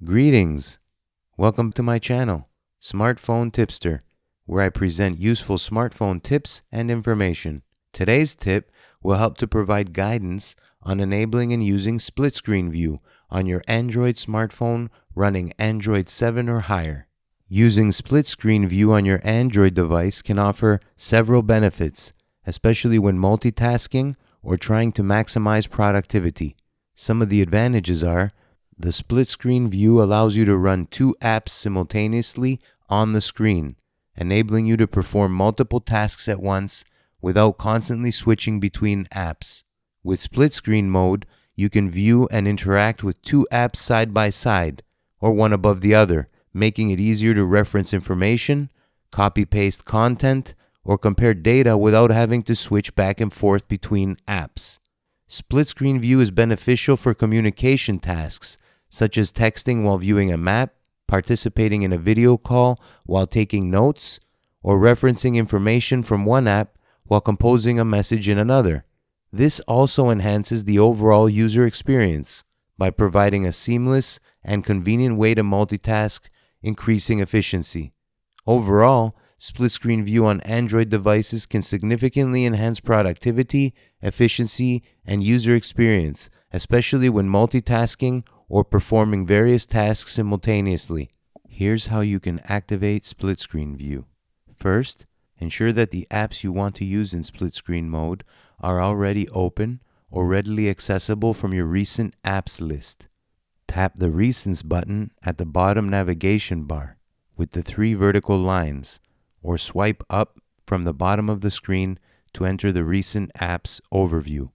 Greetings! Welcome to my channel, Smartphone Tipster, where I present useful smartphone tips and information. Today's tip will help to provide guidance on enabling and using split screen view on your Android smartphone running Android 7 or higher. Using split screen view on your Android device can offer several benefits, especially when multitasking or trying to maximize productivity. Some of the advantages are: the split screen view allows you to run two apps simultaneously on the screen, enabling you to perform multiple tasks at once without constantly switching between apps. With split screen mode, you can view and interact with two apps side by side, or one above the other, making it easier to reference information, copy-paste content, or compare data without having to switch back and forth between apps. Split screen view is beneficial for communication tasks, such as texting while viewing a map, participating in a video call while taking notes, or referencing information from one app while composing a message in another. This also enhances the overall user experience by providing a seamless and convenient way to multitask, increasing efficiency. Overall, split screen view on Android devices can significantly enhance productivity, efficiency, and user experience, especially when multitasking or performing various tasks simultaneously. Here's how you can activate split screen view. First, ensure that the apps you want to use in split screen mode are already open or readily accessible from your recent apps list. Tap the Recents button at the bottom navigation bar with the three vertical lines, or swipe up from the bottom of the screen to enter the Recent Apps overview.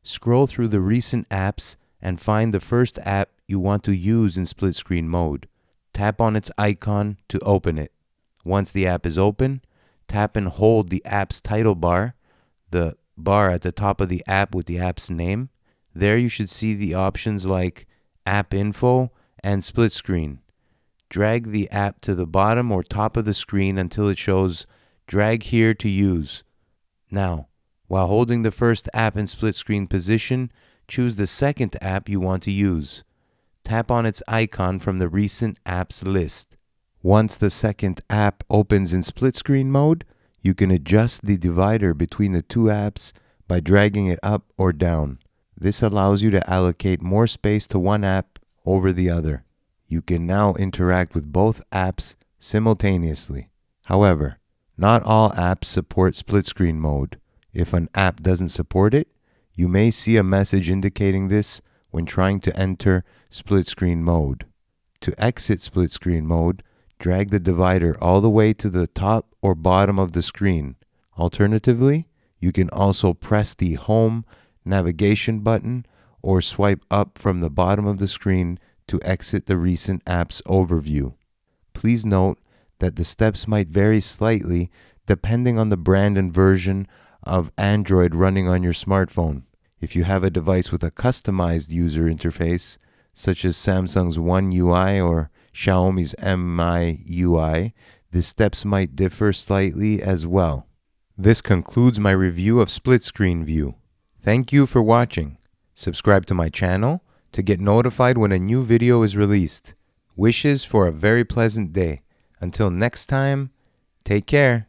Scroll through the recent apps and find the first app you want to use in split screen mode. Tap on its icon to open it. Once the app is open, tap and hold the app's title bar, the bar at the top of the app with the app's name. There you should see the options like App Info and Split Screen. Drag the app to the bottom or top of the screen until it shows Drag Here to Use. Now, while holding the first app in split screen position, choose the second app you want to use. Tap on its icon from the recent apps list. Once the second app opens in split screen mode, you can adjust the divider between the two apps by dragging it up or down. This allows you to allocate more space to one app over the other. You can now interact with both apps simultaneously. However, not all apps support split screen mode. If an app doesn't support it, you may see a message indicating this when trying to enter split screen mode. To exit split screen mode, drag the divider all the way to the top or bottom of the screen. Alternatively, you can also press the Home navigation button or swipe up from the bottom of the screen to exit the recent apps overview. Please note that the steps might vary slightly depending on the brand and version of Android running on your smartphone. If you have a device with a customized user interface, such as Samsung's One UI or Xiaomi's MIUI, the steps might differ slightly as well. This concludes my review of split screen view. Thank you for watching. Subscribe to my channel to get notified when a new video is released. Wishes for a very pleasant day. Until next time, take care.